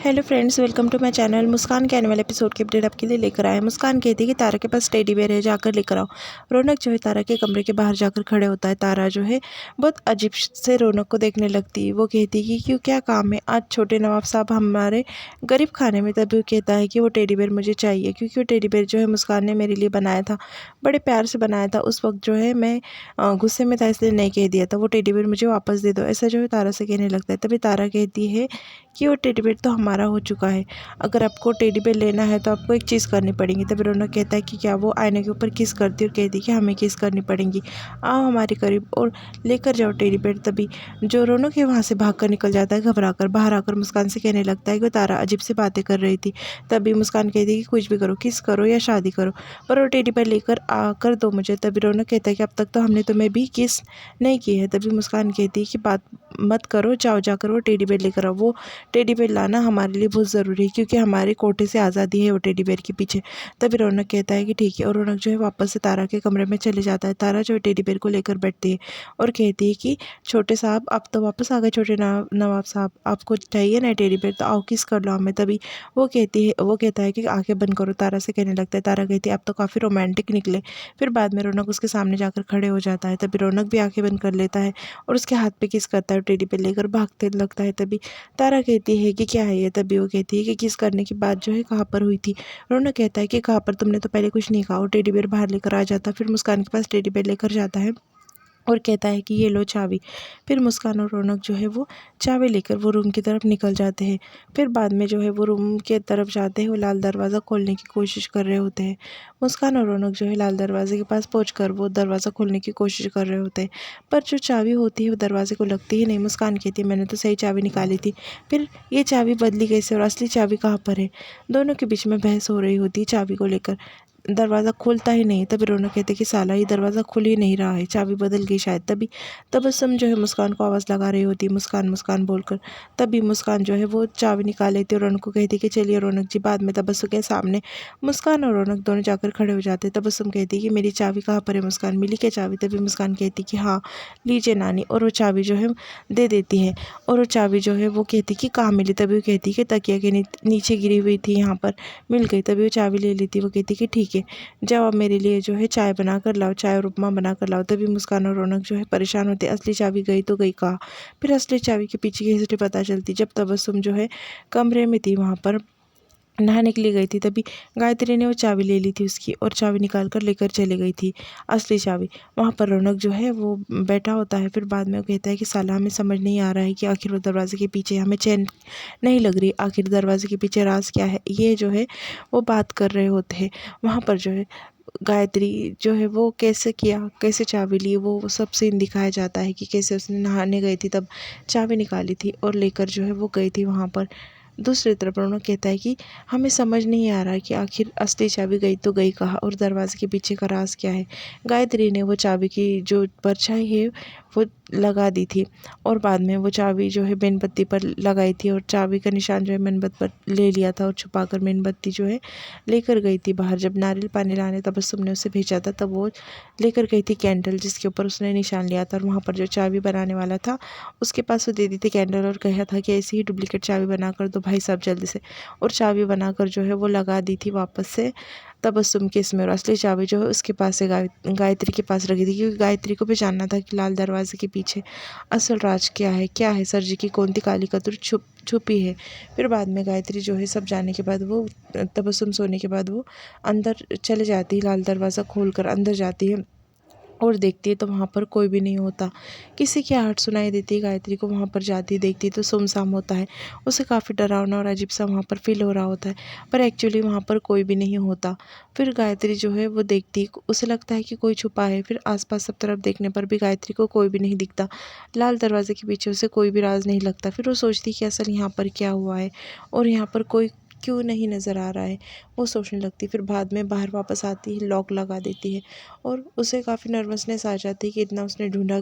Hello friends, welcome to my channel. मुस्कान के आने वाले एपिसोड की अपडेट आपके लिए लेकर आए। मुस्कान कहती है कि तारा के पास टेडी बेयर है, जाकर लेकर आओ। रौनक जो है तारा के कमरे के बाहर जाकर खड़े होता है। तारा जो है बहुत अजीब से रौनक को देखने लगती है। वो कहती है कि क्यों, क्या काम है आज छोटे नवाब साहब हमारे गरीब खाने में। तभी वो कहता है कि वो टेडी बेयर मुझे चाहिए, क्योंकि वो टेडी बेयर जो है मुस्कान ने मेरे लिए बनाया था, बड़े प्यार से बनाया था। उस वक्त जो है मैं गुस्से में था, इसलिए नहीं कह दिया था। वो टेडी बेयर मुझे वापस दे दो, ऐसा जो है तारा से कहने लगता है। तभी तारा कहती है कि वो टेडी बेयर तो हमारा हो चुका है, अगर आपको टेडी बेयर लेना है तो आपको एक चीज़ करनी पड़ेगी। तभी रौनक कहता है कि क्या। वो आईने के ऊपर किस करती है और कहती है कि हमें किस करनी पड़ेगी, आओ हमारे करीब और लेकर जाओ टेडी बेयर। तभी जो रौनक है वहाँ से भाग कर निकल जाता है घबरा कर। बाहर आकर मुस्कान से कहने लगता है कि वो तारा अजीब सी बातें कर रही थी। तभी मुस्कान कहती है कि कुछ भी करो, किस करो या शादी करो, पर वो टेडी बेयर लेकर आकर दो मुझे। तभी रौनक कहता है कि अब तक तो हमने तुम्हें भी किस नहीं की है। तभी मुस्कान कहती है कि बात मत करो, जाओ जाकर वो टेडी बेयर लेकर आओ। वो टेडी बेयर लाना हमारे लिए बहुत ज़रूरी है, क्योंकि हमारे कोटे से आज़ादी है वो टेडी बेयर के पीछे। तभी रौनक कहता है कि ठीक है, और रौनक जो है वापस से तारा के कमरे में चले जाता है। तारा जो है टेडी बेयर को लेकर बैठती है और कहती है कि छोटे साहब आप तो वापस आ गए, छोटे नवाब साहब आपको चाहिए ना टेडी बेयर, तो आओ किस कर लो हमें। तभी वो कहता है कि आंखें बंद करो। तारा से कहने लगता है। तारा कहती है आप तो काफ़ी रोमांटिक निकले। फिर बाद में रौनक उसके सामने जाकर खड़े हो जाता है। तभी रौनक भी आंखें बंद कर लेता है और उसके हाथ पे किस करता है, टेडी बेयर लेकर भागते लगता है। तभी तारा कहती है कि क्या है ये। तभी वो कहती है कि किस करने की बात जो है कहाँ पर हुई थी। रौनक कहता है कि कहाँ पर, तुमने तो पहले कुछ नहीं कहा। और टेडी बेयर बाहर लेकर आ जाता है। फिर मुस्कान के पास टेडी बेयर लेकर जाता है और कहता है कि ये लो चाबी। फिर मुस्कान और रौनक जो है वो चाबी लेकर वो रूम की तरफ निकल जाते हैं। फिर बाद में जो है वो रूम के तरफ जाते हैं, वो लाल दरवाज़ा खोलने की कोशिश कर रहे होते हैं। मुस्कान और रौनक जो है लाल दरवाजे के पास पहुंचकर वो दरवाज़ा खोलने की कोशिश कर रहे होते हैं, पर जो चाबी होती है वो दरवाजे को लगती ही नहीं। मुस्कान कहती है मैंने तो सही चाबी निकाली थी, फिर ये चाबी बदली कैसे और असली चाबी कहाँ पर है। दोनों के बीच में बहस हो रही होती है चाबी को लेकर। दरवाज़ा खुलता ही नहीं। तभी रौनक कहते कि साला ये दरवाज़ा खुल ही नहीं रहा है, चाबी बदल गई शायद। तभी तबस्सुम जो है मुस्कान को आवाज़ लगा रही होती है, मुस्कान मुस्कान बोलकर। तभी मुस्कान जो है वो चाबी निकाल लेती है और रौनक को कहती कि चलिए रौनक जी। बाद में तबस्सुम के सामने मुस्कान और रौनक दोनों जाकर खड़े हो जाते हैं। तबस्सुम कहती है कि मेरी चाबी कहाँ पर है मुस्कान, मिली क्या चाबी। तभी मुस्कान कहती कि हाँ लीजिए नानी, और वो चाबी जो है दे देती है। और वो चाबी जो है वो कहती कि कहाँ मिली। तभी वो कहती कि तकिया के नीचे गिरी हुई थी, यहाँ पर मिल गई। तभी वो चाबी ले लेती। वो कहती कि ठीक है, जाओ अब मेरे लिए जो है चाय बना कर लाओ, चाय और उपमा बना कर लाओ। तभी मुस्कान और रौनक जो है परेशान होते, असली चाबी गई तो गई कहाँ। फिर असली चाबी के पीछे की हिस्ट्री पता चलती। जब तबस्सुम जो है कमरे में थी, वहाँ पर नहाने के लिए गई थी, तभी गायत्री ने वो चाबी ले ली थी उसकी, और चाबी निकाल कर लेकर चली गई थी, असली चाबी। वहाँ पर रौनक जो है वो बैठा होता है। फिर बाद में वो कहता है कि साला हमें समझ नहीं आ रहा है कि आखिर वो दरवाजे के पीछे, हमें चैन नहीं लग रही, आखिर दरवाजे के पीछे राज क्या है। ये जो है वो बात कर रहे होते हैं। वहाँ पर जो है गायत्री जो है वो कैसे किया, कैसे चाबी ली, वो सब सीन दिखाया जाता है कि कैसे उसने नहाने गई थी तब चाबी निकाली थी और लेकर जो है वो गई थी वहाँ पर। दूसरी तरफ रौनक कहता है कि हमें समझ नहीं आ रहा कि आखिर असली चाबी गई तो गई कहाँ और दरवाजे के पीछे का राज क्या है। गायत्री ने वो चाबी की जो परछाई है वो लगा दी थी, और बाद में वो चाबी जो है मेणबत्ती पर लगाई थी, और चाबी का निशान जो है मेणबत्ती पर ले लिया था और छुपाकर मेणबत्ती जो है लेकर गई थी बाहर। जब नारियल पानी लाने तबस्सुम ने उसे भेजा था, तब वो लेकर गई थी कैंडल, जिसके ऊपर उसने निशान लिया था। और वहाँ पर जो चाबी बनाने वाला था उसके पास वो दे दी थी कैंडल, और कहा था कि ऐसी ही डुप्लीकेट चाबी बना कर दो भाई साहब जल्दी से। और चाबी बनाकर जो है वो लगा दी थी वापस से तबस्सुम के इसमें, और असली चाबी जो है उसके पास से गायत्री के पास रखी थी, क्योंकि गायत्री को भी जानना था कि लाल दरवाजे के पीछे असल राज क्या है, सर जी की कौन सी काली कतुर छुपी है। फिर बाद में गायत्री जो है सब जानने के बाद वो तबस्सुम सोने के बाद वो अंदर चले जाती है, लाल दरवाज़ा खोल कर अंदर जाती है और देखती है तो वहाँ पर कोई भी नहीं होता। किसी की आहट सुनाई देती है। गायत्री को वहाँ पर जाती है, देखती है तो सुमसाम होता है। उसे काफ़ी डरावना और अजीब सा वहाँ पर फील हो रहा होता है, पर एक्चुअली वहाँ पर कोई भी नहीं होता। फिर गायत्री जो है वो देखती है, उसे लगता है कि कोई छुपा है। फिर आसपास सब तरफ देखने पर भी गायत्री को कोई भी नहीं दिखता। लाल दरवाजे के पीछे उसे कोई भी राज नहीं लगता। फिर वो सोचती है कि असल यहाँ पर क्या हुआ है और यहाँ पर कोई क्यों नहीं नज़र आ रहा है, वो सोचने लगती। फिर बाद में बाहर वापस आती है, लॉक लगा देती है और उसे काफ़ी नर्वसनेस आ जाती है कि इतना उसने ढूंढा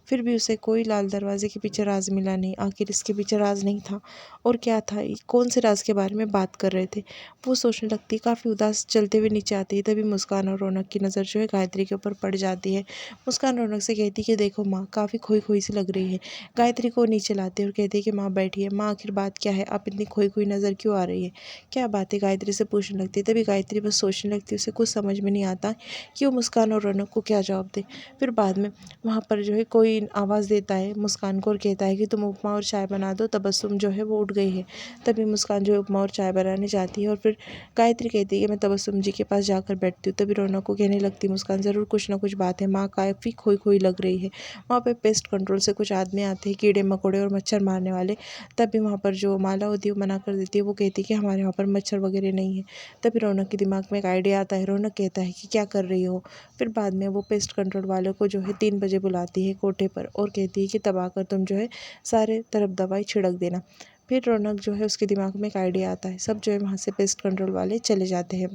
फिर भी उसे कोई लाल दरवाजे के पीछे राज मिला नहीं। आखिर इसके पीछे राज नहीं था और क्या था, कौन से राज के बारे में बात कर रहे थे। वो सोचने लगती, काफ़ी उदास चलते हुए नीचे आती है। तभी मुस्कान और रौनक की नज़र जो है गायत्री के ऊपर पड़ जाती है। मुस्कान रौनक से कहती कि देखो माँ, काफ़ी खोई खोई सी लग रही है। गायत्री को नीचे लाती है और कहती है कि माँ बैठिए। माँ, आखिर बात क्या है, आप इतनी खोई खोई नज़र क्यों आ रही है, क्या बात है, गायत्री से पूछने लगती है। तभी गायत्री बस सोचने लगती है, उसे कुछ समझ में नहीं आता कि वो मुस्कान और रौनक को क्या जवाब दे। फिर बाद में वहाँ पर जो है कोई आवाज़ देता है मुस्कान को और कहता है कि तुम उपमा और चाय बना दो। तबस्सुम जो है वो उठ गई है। तभी मुस्कान जो है उपमा और चाय बनाने जाती है और फिर गायत्री कहती है कि मैं तबस्सुम जी के पास जाकर बैठती हूँ। तभी रौनक को कहने लगती, मुस्कान ज़रूर कुछ ना कुछ बात है, माँ काफ़ी खोई खोई लग रही है। वहाँ पे पेस्ट कंट्रोल से कुछ आदमी आते हैं, कीड़े मकोड़े और मच्छर मारने वाले। तभी वहाँ पर जो माला होती है वो मना कर देती है। वो कहती है कि हमारे वहाँ पर मच्छर वगैरह नहीं है। तभी रौनक के दिमाग में एक आइडिया आता है। रौनक कहता है कि क्या कर रही हो। फिर बाद में वो पेस्ट कंट्रोल वालों को जो है 3 बजे बुलाती है कोठे पर और कहती है कि तब आकर तुम जो है सारे तरफ दवाई छिड़क देना। फिर रौनक जो है उसके दिमाग में एक आइडिया आता है। सब जो है वहाँ से पेस्ट कंट्रोल वाले चले जाते हैं।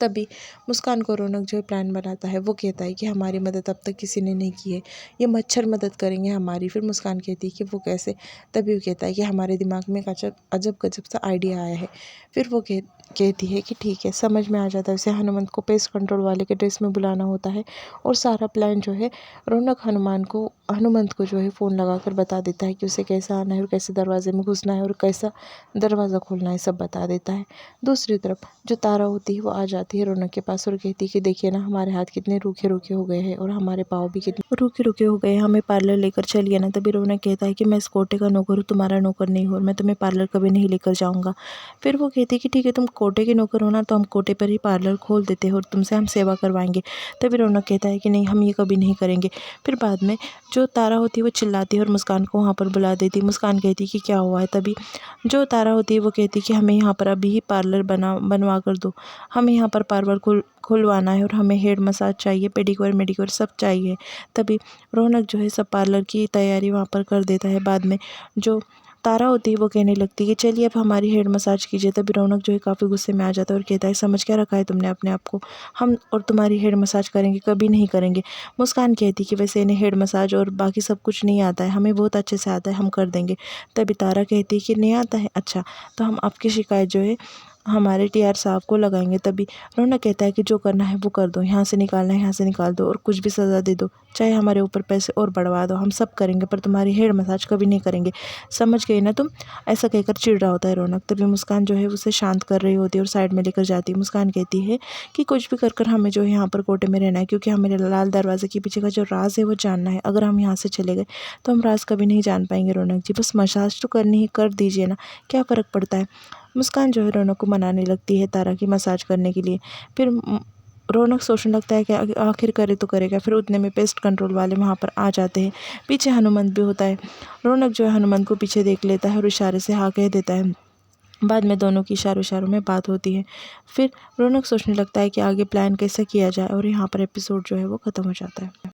तभी मुस्कान को रौनक जो है प्लान बनाता है। वो कहता है कि हमारी मदद अब तक किसी ने नहीं की है, ये मच्छर मदद करेंगे हमारी। फिर मुस्कान कहती है कि वो कैसे। तभी वो कहता है कि हमारे दिमाग में एक अजब गजब सा आइडिया आया है। फिर वो कहती है कि ठीक है, समझ में आ जाता है उसे। हनुमंत को पेस्ट कंट्रोल वाले के ड्रेस में बुलाना होता है और सारा प्लान जो है रौनक हनुमंत को जो है फ़ोन लगाकर बता देता है कि उसे कैसे आना है और कैसे दरवाजे में घुसना है और कैसा दरवाज़ा खोलना है, सब बता देता है। दूसरी तरफ जो तारा होती है वो आ जाती है रौनक के पास और कहती है कि देखिए ना, हमारे हाथ कितने रूखे रूखे हो गए हैं और हमारे पाँव भी कितने रूखे रूखे हो गए हैं, हमें पार्लर लेकर चलिए ना। तभी रौनक कहता है कि मैं इस कोटे का नौकर हूँ, तुम्हारा नौकर नहीं हूँ और मैं तुम्हें पार्लर कभी नहीं लेकर जाऊँगा। फिर वो कहती है कि ठीक है, तुम कोटे के नौकर हो ना, तो हम कोटे पर ही पार्लर खोल देते हैं और तुमसे हम सेवा करवाएंगे। तभी रौनक कहता है कि नहीं, हम ये कभी नहीं करेंगे। फिर बाद में जो तारा होती है वो चिल्लाती है और मुस्कान को वहाँ पर बुला देती है। मुस्कान कहती है कि क्या हुआ है। तभी जो तारा होती है वो कहती है कि हमें यहाँ पर अभी ही पार्लर बनवा कर दो, हमें यहाँ पर पार्लर खुलवाना है और हमें हेड मसाज चाहिए, पेडिक्योर मेडिक्योर सब चाहिए। तभी रौनक जो है सब पार्लर की तैयारी वहाँ पर कर देता है। बाद में जो तारा होती है वो कहने लगती है कि चलिए अब हमारी हेड मसाज कीजिए। तभी रौनक जो है काफ़ी गुस्से में आ जाता है और कहता है, समझ क्या रखा है तुमने अपने आप को, हम और तुम्हारी हेड मसाज करेंगे, कभी नहीं करेंगे। मुस्कान कहती कि वैसे इन्हें हेड मसाज और बाकी सब कुछ नहीं आता है, हमें बहुत अच्छे से आता है, हम कर देंगे। तभी तारा कहती है कि नहीं आता है, अच्छा तो हम आपकी शिकायत जो है हमारे टीआर साहब को लगाएंगे। तभी रौनक कहता है कि जो करना है वो कर दो, यहाँ से निकालना है यहाँ से निकाल दो और कुछ भी सज़ा दे दो, चाहे हमारे ऊपर पैसे और बढ़वा दो, हम सब करेंगे, पर तुम्हारी हेड मसाज कभी नहीं करेंगे, समझ गई ना तुम। ऐसा कहकर चिढ़ रहा होता है रौनक। तभी मुस्कान जो है उसे शांत कर रही होती है और साइड में लेकर जाती है। मुस्कान कहती है कि कुछ भी कर हमें जो है यहाँ पर कोटे में रहना है, क्योंकि हमें लाल दरवाजे के पीछे का जो राज है वो जानना है। अगर हम यहाँ से चले गए तो हम राज कभी नहीं जान पाएंगे। रौनक जी, बस मसाज तो करनी है, कर दीजिए ना, क्या फ़र्क पड़ता है। मुस्कान जो है रौनक को मनाने लगती है तारा की मसाज करने के लिए। फिर रौनक सोचने लगता है कि आखिर करे तो करेगा। फिर उतने में पेस्ट कंट्रोल वाले वहाँ पर आ जाते हैं। पीछे हनुमंत भी होता है। रौनक जो है हनुमंत को पीछे देख लेता है और इशारे से हाँ कह देता है। बाद में दोनों की इशारों में बात होती है। फिर रौनक सोचने लगता है कि आगे प्लान कैसे किया जाए और यहाँ पर एपिसोड जो है वो ख़त्म हो जाता है।